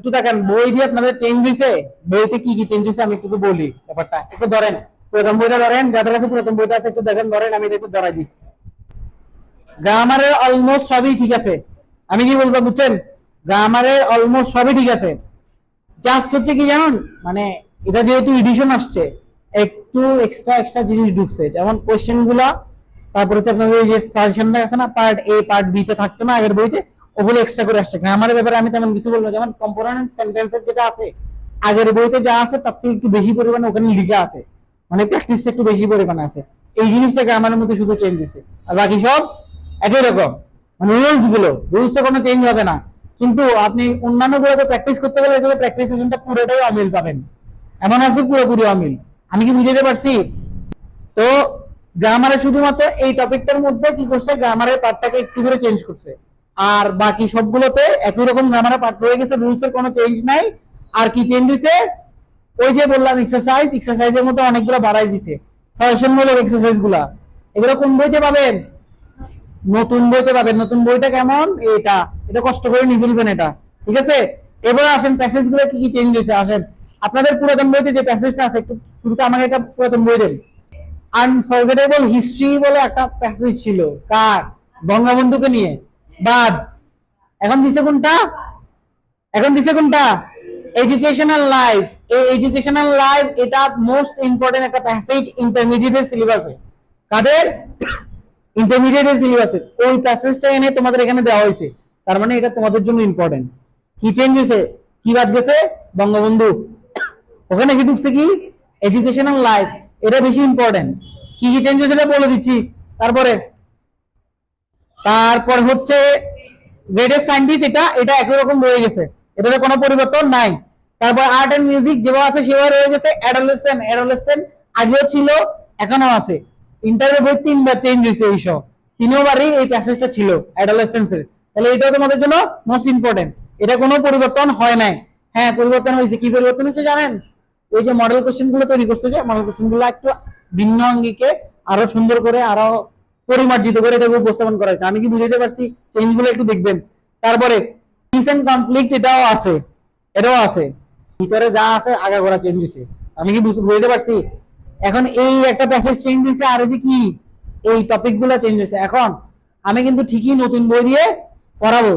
একটু দেখেন বই দিয়ে আপনাদের চেঞ্জ হয়েছে, বইতে কি কি চেঞ্জ হয়েছে আমি একটু বলি ব্যাপারটা। একটু ধরেন প্রথম বইটা ধরেন, যাদের কাছে প্রথম বইটা আছে একটু দেখেন, ধরেন আমি একটু ধরাই দিই। গ্রামারের অলমোস্ট সবই ঠিক আছে, আমি কি বলবো বুঝছেন, গ্রামারের অলমোস্ট সবই ঠিক আছে। জাস্ট হচ্ছে কি জানুন, মানে এটা যেহেতু এডিশন আসছে, একটু এক্সট্রা এক্সট্রা জিনিস ঢুকছে, যেমন কোশ্চেন গুলা, তারপর হচ্ছে আপনার ওই যে সাজেশনটা আছে না, পার্ট এ পার্ট বি তে থাকতো না আগের বইতে, ওগুলো এক্সট্রা করে আসছে। গ্রামারের ব্যাপারে আমি তেমন কিছু বলবো, যেমন কম্পোনেন্ট সেন্টেন্সের যেটা আছে আগের বইতে যা আছে তার থেকে একটু বেশি পরিমাণে ওখানে লিখা আছে, মানে প্র্যাকটিস একটু বেশি পরিমাণে আছে। এই জিনিসটা গ্রামারের মধ্যে শুধু চেঞ্জ হয়েছে, আর বাকি সব একই রকম, মানে রুলস তো কোনো চেঞ্জ হবে না। কিন্তু আপনি অন্যান্য গুলোতে প্র্যাকটিস করতে গেলে এগুলো প্র্যাকটিস সেশনটা পুরোটাই অমিল পাবেন, এমন আছে পুরোপুরি অমিল। আমি কি বুঝাতে পারছি? তো গ্রামারে শুধুমাত্র এই টপিকটার মধ্যে কি করছে, গ্রামারের পার্টটাকে একটু করে চেঞ্জ করছে, আর বাকি সবগুলোতে একই রকম গ্রামারের পার্ট রয়ে গেছে, রুলস এর কোনো চেঞ্জ নাই। আর কি চেঞ্জ হয়েছে, ওই যে বললাম এক্সারসাইজের মধ্যে অনেকগুলো বাড়াই দিছে, সাজেশন মূলক এক্সারসাইজ গুলা। এগুলো কোন বইতে পাবেন? নতুন বইতে পাবেন। নতুন বইটা কেমন, এটা এটা কষ্ট করে নিয়ে ফেলবেন এটা, ঠিক আছে? এবার আসেন প্যাসেজ গুলো কি কি চেঞ্জ হয়েছে। আসেন আপনাদের পুরাতন বইতে যে প্যাসেজটা আছে, একটু শুরুতে আমাকে একটা পুরাতন বই দেন। আনফরগেটেবল হিস্ট্রি বলে একটা প্যাসেজ ছিল, কার? বঙ্গবন্ধুকে নিয়ে। বাদ। এখন দিছে কোনটা? এখন দিছে কোনটা? Educational life. এই এডুকেশনাল লাইফ এটা মোস্ট ইম্পর্টেন্ট একটা প্যাসেজ ইন্টারমিডিয়েটের সিলেবাসে। কাদের? ইন্টারমিডিয়েটের সিলেবাসে ওই প্যাসেজটা এনে তোমাদের এখানে দেওয়া হয়েছে, তার মানে এটা তোমাদের জন্য ইম্পর্টেন্ট। কি চেঞ্জ হয়েছে, কি বাদ গেছে? বঙ্গবন্ধু। ওখানে কি ঢুকছে, কি? এডুকেশনাল লাইফ, এটা বেশি ইম্পর্টেন্ট। কি কি চেঞ্জ হয়েছে বলে দিচ্ছি। তারপরে তারপর হচ্ছে গ্রেটেস্ট সায়েন্টিস্ট, এটা এটা একই রকম রয়ে গেছে, এটাতে কোনো পরিবর্তন নাই। তারপর আর্ট এন্ড মিউজিক যেভাবে আছে সেভাবে রয়ে গেছে। অ্যাডোলেসেন্ট আগেও ছিল, এখনো আছে। ইন্টারভিউ বই 3বার চেঞ্জ হয়েছে, এই সব 3বারই এই প্যাসেজটা ছিল অ্যাডোলেসেন্সের। তাহলে এটাও তোমাদের জন্য মোস্ট ইম্পর্টেন্ট, এটা কোনো পরিবর্তন হয় নাই। হ্যাঁ পরিবর্তন হয়েছে, কি পরিবর্তন হয়েছে জানেন? ওই যে মডেল কোশ্চেন গুলো তৈরি করছে, যে মডেল কোশ্চেন গুলো একটু ভিন্ন অঙ্গিকে আরো সুন্দর করে, আরো পরিমার্জিত করে এটাকে উপস্থাপন করা হয়েছে। আমি কি বুঝাতে পারছি? চেঞ্জ গুলো একটু দেখবেন। তারপরে পিস এন্ড কনফ্লিক্ট, এটাও আছে, এটাও আছে, ভিতরে যা আছে আগাগোড়া চেঞ্জ হয়েছে। আমি কি বুঝতে পারছি? এখন এই একটা প্যাসেজ চেঞ্জ হয়েছে, আর যে কি এই টপিক গুলো চেঞ্জ হয়েছে। এখন আমি কিন্তু ঠিকই নতুন বই দিয়ে পড়াবো,